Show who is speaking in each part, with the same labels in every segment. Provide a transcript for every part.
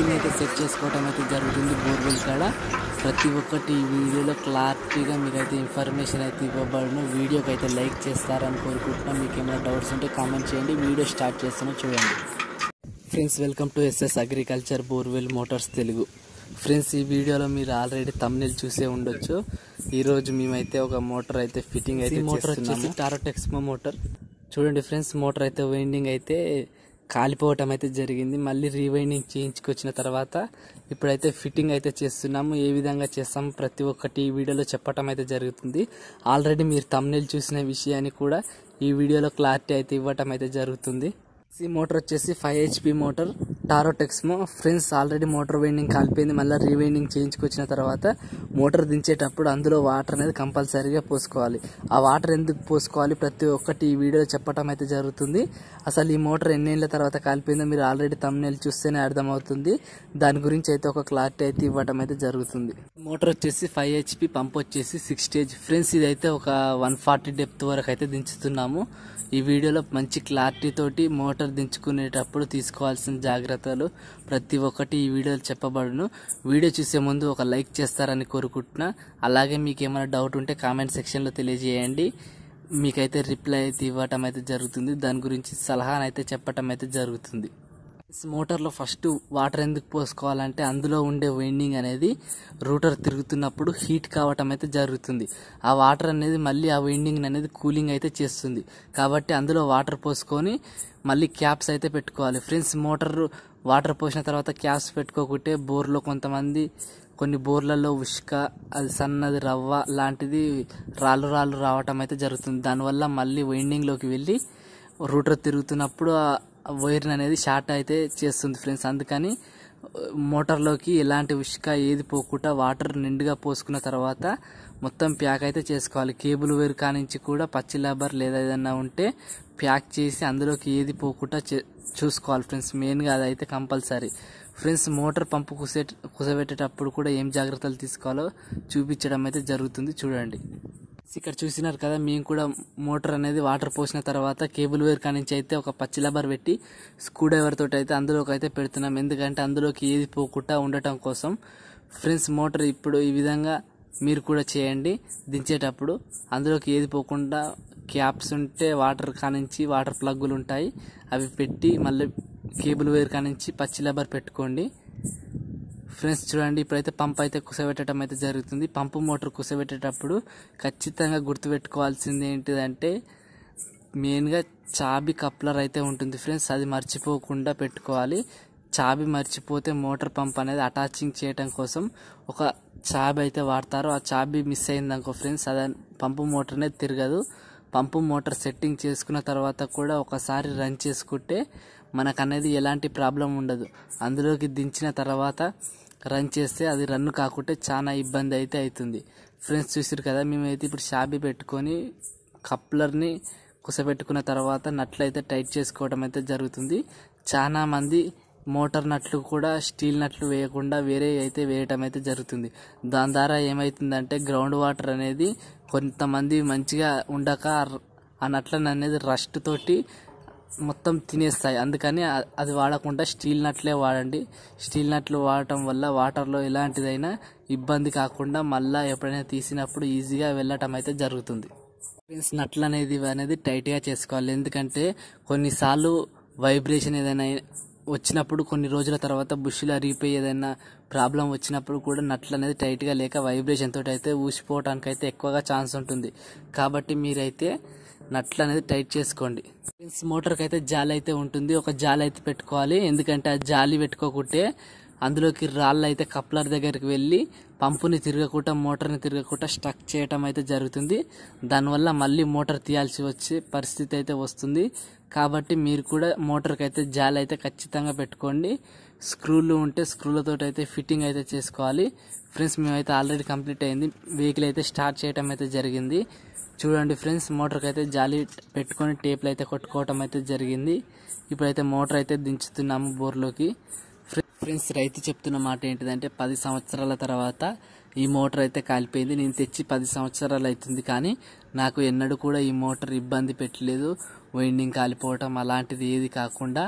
Speaker 1: Fitting అయితే set చేసుకోవడం అయితే జరుగుతుంది బోర్వెల్ కాడ. ప్రతి ఒక్కటి ఈ వీడియోలో క్లారిటీగా మీకైతే ఇన్ఫర్మేషన్ అయితే ఇవ్వబడును. వీడియోకి అయితే లైక్ చేస్తారని కోరుకుంటున్నాం. మీకు ఏమైనా డౌట్స్ ఉంటే కామెంట్ చేయండి. వీడియో స్టార్ట్ చేస్తున్నా చూడండి. Friends, welcome to SS agriculture borewell motors Telugu. Friends, ఈ వీడియోలో మీరు ఆల్రెడీ థంబ్నెయిల్ చూసే ఉండొచ్చు. ఈరోజు మేమైతే ఒక మోటార్ అయితే ఫిట్టింగ్ అయితే మోటార్ వచ్చేసి టారో టెక్స్మో మోటార్. చూడండి ఫ్రెండ్స్, మోటార్ అయితే వైండింగ్ అయితే కాలిపోవటం అయితే జరిగింది. మళ్ళీ రీవైండింగ్ చేయించుకొచ్చిన తర్వాత ఇప్పుడైతే ఫిట్టింగ్ అయితే చేస్తున్నాము. ఏ విధంగా చేస్తాము ప్రతి ఒక్కటి ఈ వీడియోలో చెప్పటం అయితే జరుగుతుంది. ఆల్రెడీ మీరు థంబ్నెయిల్ చూసిన విషయాన్ని కూడా ఈ వీడియోలో క్లారిటీ అయితే ఇవ్వటం అయితే జరుగుతుంది. ఈ మోటార్ వచ్చేసి 5 HP motor tarot Texmo. Friends, already motor winding కాలిపోయింది. మళ్ళీ రీవైండింగ్ చేయించుకొచ్చిన తర్వాత మోటార్ దించేటప్పుడు అందులో వాటర్ అనేది కంపల్సరీగా పోసుకోవాలి. ఆ వాటర్ ఎందుకు పోసుకోవాలి ప్రతి ఒక్కటి ఈ వీడియోలో చెప్పడం అయితే జరుగుతుంది. అసలు ఈ మోటార్ ఎన్నేళ్ల తర్వాత కాలిపోయిందో మీరు ఆల్రెడీ థంబ్నెయిల్ చూస్తేనే అర్థమవుతుంది. దాని గురించి అయితే ఒక క్లారిటీ అయితే ఇవ్వడం అయితే జరుగుతుంది. మోటార్ వచ్చేసి 5 HP, పంప్ వచ్చేసి 6 stage. ఫ్రెండ్స్, ఇదైతే ఒక 140 డెప్త్ వరకు అయితే దించుతున్నాము. ఈ వీడియోలో మంచి క్లారిటీ తోటి మోటార్ దించుకునేటప్పుడు తీసుకోవాల్సిన జాగ్రత్తలు ప్రతి ఒక్కటి ఈ వీడియోలో చెప్పబడును. వీడియో చూసే ముందు ఒక లైక్ చేస్తారని కోరుకుంటున్నా. అలాగే మీకు ఏమైనా డౌట్ ఉంటే కామెంట్ సెక్షన్లో తెలియజేయండి. మీకైతే రిప్లై అయితే ఇవ్వటం అయితే జరుగుతుంది. దాని గురించి సలహానైతే చెప్పటం అయితే జరుగుతుంది. మోటార్లో ఫస్ట్ వాటర్ ఎందుకు పోసుకోవాలంటే అందులో ఉండే వైండింగ్ అనేది రూటర్ తిరుగుతున్నప్పుడు హీట్ కావటం అయితే జరుగుతుంది. ఆ వాటర్ అనేది మళ్ళీ ఆ వైండింగ్ అనేది కూలింగ్ అయితే చేస్తుంది. కాబట్టి అందులో వాటర్ పోసుకొని మళ్ళీ క్యాప్స్ అయితే పెట్టుకోవాలి. ఫ్రెండ్స్, మోటార్ వాటర్ పోసిన తర్వాత క్యాప్స్ పెట్టుకోకుంటే బోర్లో కొన్ని బోర్లలో ఉష్క, అది సన్నది రవ్వ లాంటిది రాళ్ళు రావటం అయితే జరుగుతుంది. దానివల్ల మళ్ళీ వైండింగ్లోకి వెళ్ళి రూటర్ తిరుగుతున్నప్పుడు వైర్ అనేది షార్ట్ అయితే చేస్తుంది. ఫ్రెండ్స్, అందుకని మోటార్లోకి ఎలాంటి ఉష్క ఏది పోకుండా వాటర్ నిండుగా పోసుకున్న తర్వాత మొత్తం ప్యాక్ అయితే చేసుకోవాలి. కేబుల్ వైర్ కానించి కూడా పచ్చి రబ్బర్ లేదా ఏదన్నా ఉంటే ప్యాక్ చేసి అందులోకి ఏది పోకుండా చూసుకోవాలి. ఫ్రెండ్స్, మెయిన్గా అదైతే కంపల్సరీ. ఫ్రెండ్స్, మోటార్ పంపు కుసబెట్టేటప్పుడు కూడా ఏం జాగ్రత్తలు తీసుకోవాలో చూపించడం అయితే జరుగుతుంది. చూడండి. ఇక్కడ చూసినారు కదా, మేము కూడా మోటార్ అనేది వాటర్ పోసిన తర్వాత కేబుల్ వైర్ కానించి అయితే ఒక పచ్చి రబ్బర్ పెట్టి స్క్రూ డ్రైవర్ తోటి అయితే అందులోకి అయితే పెడుతున్నాం. ఎందుకంటే అందులోకి ఏది పోకుండా ఉండటం కోసం. ఫ్రెండ్స్, మోటార్ ఇప్పుడు ఈ విధంగా మీరు కూడా చేయండి. దించేటప్పుడు అందులోకి ఏది పోకుండా క్యాప్స్ ఉంటే వాటర్ కానించి వాటర్ ప్లగ్గులు ఉంటాయి, అవి పెట్టి మళ్ళీ కేబుల్ వైర్ కానించి పచ్చి రబ్బర్ పెట్టుకోండి. ఫ్రెండ్స్, చూడండి, ఇప్పుడైతే పంప్ అయితే కుసబెట్టడం అయితే జరుగుతుంది. పంపు మోటార్ కుసబెట్టేటప్పుడు ఖచ్చితంగా గుర్తుపెట్టుకోవాల్సింది ఏంటిదంటే మెయిన్గా చాబీ కప్లర్ అయితే ఉంటుంది. ఫ్రెండ్స్, అది మర్చిపోకుండా పెట్టుకోవాలి. చాబీ మర్చిపోతే మోటార్ పంప్ అనేది అటాచింగ్ చేయడం కోసం ఒక చాబీ అయితే వాడతారు. ఆ చాబీ మిస్ అయిందనుకో ఫ్రెండ్స్, అది పంపు మోటార్ అనేది తిరగదు. పంపు మోటార్ సెట్టింగ్ చేసుకున్న తర్వాత కూడా ఒకసారి రన్ చేసుకుంటే మనకు అనేది ఎలాంటి ప్రాబ్లం ఉండదు. అందులోకి దించిన తర్వాత రన్ చేస్తే అది రన్ కాకుంటే చాలా ఇబ్బంది అయితే అవుతుంది. ఫ్రెండ్స్, చూసారు కదా, మేమైతే ఇప్పుడు చాబీ పెట్టుకొని కప్లర్ని కుసబెట్టుకున్న తర్వాత నట్లు అయితే టైట్ చేసుకోవడం అయితే జరుగుతుంది. చాలా మంది మోటార్ నట్లు కూడా స్టీల్ నట్లు వేయకుండా వేరే అయితే వేయటం అయితే జరుగుతుంది. దాని ద్వారా ఏమవుతుందంటే గ్రౌండ్ వాటర్ అనేది కొంతమంది మంచిగా ఉండక ఆ నట్లను అనేది రస్ట్ తోటి మొత్తం తినేస్తాయి. అందుకని అది వాడకుండా స్టీల్ నట్లే వాడండి. స్టీల్ నట్లు వాడటం వల్ల వాటర్లో ఎలాంటిదైనా ఇబ్బంది కాకుండా మళ్ళీ ఎప్పుడైనా తీసినప్పుడు ఈజీగా వెళ్ళటం అయితే జరుగుతుంది. ఫ్రెండ్స్, నట్లు అనేది టైట్గా చేసుకోవాలి. ఎందుకంటే కొన్నిసార్లు వైబ్రేషన్ ఏదైనా వచ్చినప్పుడు కొన్ని రోజుల తర్వాత బుష్లు అరిగిపోయి ఏదైనా ప్రాబ్లం వచ్చినప్పుడు కూడా నట్లు అనేది టైట్గా లేక వైబ్రేషన్ తోటి అయితే ఊసిపోవడానికి అయితే ఎక్కువగా ఛాన్స్ ఉంటుంది. కాబట్టి మీరైతే నట్లు అనేది టైట్ చేసుకోండి. ఫ్రెండ్స్, మోటార్కి అయితే జాలి అయితే ఉంటుంది. ఒక జాలి అయితే పెట్టుకోవాలి. ఎందుకంటే ఆ జాలి పెట్టుకోకుంటే అందులోకి రాళ్ళు అయితే కప్లర్ దగ్గరికి వెళ్ళి పంపుని తిరగకుండా మోటార్ని తిరగకుండా స్టక్ చేయటం అయితే జరుగుతుంది. దానివల్ల మళ్ళీ మోటార్ తీయాల్సి వచ్చే పరిస్థితి అయితే వస్తుంది. కాబట్టి మీరు కూడా మోటార్కి అయితే జాలి అయితే ఖచ్చితంగా పెట్టుకోండి. స్క్రూలు ఉంటే స్క్రూలతో అయితే ఫిట్టింగ్ అయితే చేసుకోవాలి. ఫ్రెండ్స్, మేమైతే ఆల్రెడీ కంప్లీట్ అయింది. వెహికల్ అయితే స్టార్ట్ చేయటం అయితే జరిగింది. చూడండి ఫ్రెండ్స్, మోటార్కి అయితే జాలి పెట్టుకొని టేప్లు అయితే కొట్టుకోవటం అయితే జరిగింది. ఇప్పుడైతే మోటార్ అయితే దించుతున్నాము బోర్లోకి. ఫ్రెండ్స్, రైతు చెప్తున్న మాట ఏంటిదంటే 10 సంవత్సరాల తర్వాత ఈ మోటార్ అయితే కాలిపోయింది. నేను తెచ్చి 10 సంవత్సరాలు అవుతుంది, కానీ నాకు ఎన్నడూ కూడా ఈ మోటార్ ఇబ్బంది పెట్టలేదు. వైండింగ్ కాలిపోవటం అలాంటిది ఏది కాకుండా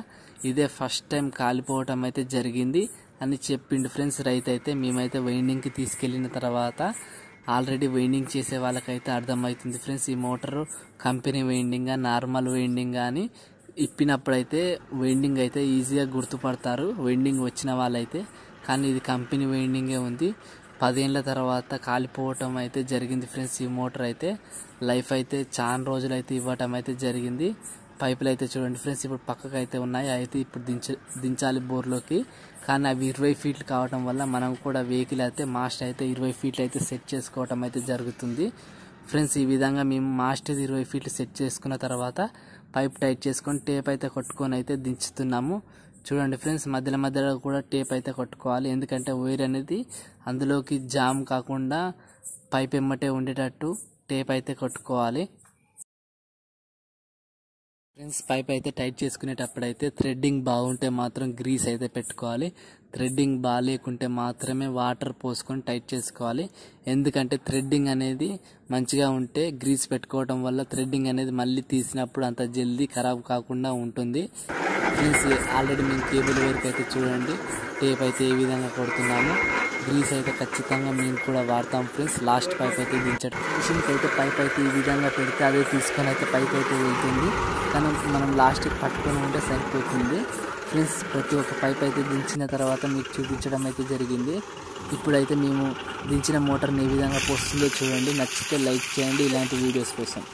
Speaker 1: ఇదే ఫస్ట్ టైం కాలిపోవటం అయితే జరిగింది అని చెప్పిండు ఫ్రెండ్స్ రైతు అయితే. మేమైతే వైండింగ్కి తీసుకెళ్ళిన తర్వాత ఆల్రెడీ వైండింగ్ చేసే వాళ్ళకైతే అర్థమవుతుంది ఫ్రెండ్స్ ఈ మోటారు కంపెనీ వైండింగా నార్మల్ వైండింగా అని. ఇప్పినప్పుడైతే వైండింగ్ అయితే ఈజీగా గుర్తుపడతారు వైండింగ్ వచ్చిన వాళ్ళైతే, కానీ ఇది కంపెనీ వైండింగే ఉంది. 10 ఏళ్ళ తర్వాత కాలిపోవటం అయితే జరిగింది ఫ్రెండ్స్. ఈ మోటార్ అయితే లైఫ్ అయితే చాలా రోజులు అయితే ఇవ్వటం అయితే జరిగింది. పైపులు అయితే చూడండి ఫ్రెండ్స్ ఇప్పుడు పక్కకు అయితే ఉన్నాయి, అయితే ఇప్పుడు దించాలి బోర్లోకి. కానీ అవి 20 ఫీట్లు కావటం వల్ల మనం కూడా వెహికల్ అయితే మాస్ట్ అయితే 20 ఫీట్లు అయితే సెట్ చేసుకోవటం అయితే జరుగుతుంది ఫ్రెండ్స్. ఈ విధంగా మేము మాస్ట్ 20 ఫీట్లు సెట్ చేసుకున్న తర్వాత పైప్ టైట్ చేసుకొని టేప్ అయితే కొట్టుకొని అయితే దించుతున్నాము. చూడండి ఫ్రెండ్స్ మధ్యలో కూడా టేప్ అయితే కొట్టుకోవాలి, ఎందుకంటే వైర్ అనేది అందులోకి జామ్ కాకుండా పైప్ ఎమ్మటే ఉండేటట్టు టేప్ అయితే కొట్టుకోవాలి ఫ్రెండ్స్. పైప్ అయితే టైట్ చేసుకునేటప్పుడు అయితే థ్రెడ్డింగ్ బాగుంటే మాత్రం గ్రీస్ అయితే పెట్టుకోవాలి, థ్రెడ్డింగ్ బాగాలేకుంటే మాత్రమే వాటర్ పోసుకొని టైట్ చేసుకోవాలి. ఎందుకంటే థ్రెడ్డింగ్ అనేది మంచిగా ఉంటే గ్రీస్ పెట్టుకోవడం వల్ల థ్రెడ్డింగ్ అనేది మళ్ళీ తీసినప్పుడు అంత జల్దీ ఖరాబ్ కాకుండా ఉంటుంది ఫ్రెండ్స్. ఆల్రెడీ మేము కేబుల్ వరకు అయితే చూడండి టేప్ అయితే ఏ విధంగా కొడుతున్నాము. గ్రీస్ అయితే ఖచ్చితంగా మేము కూడా వాడతాం ఫ్రెండ్స్. లాస్ట్ పైప్ అయితే దించడం మిషన్కి అయితే పైప్ అయితే ఈ విధంగా పెడితే అదే తీసుకొని అయితే పైప్ అయితే వెళ్తుంది, కానీ మనం లాస్ట్కి పట్టుకొని ఉంటే సరిపోతుంది ఫ్రెండ్స్. ప్రతి ఒక్క పైప్ అయితే దించిన తర్వాత మీకు చూపించడం అయితే జరిగింది. ఇప్పుడైతే మేము దించిన మోటార్ని ఏ విధంగా పోస్తుందో చూడండి. నచ్చితే లైక్ చేయండి ఇలాంటి వీడియోస్ కోసం.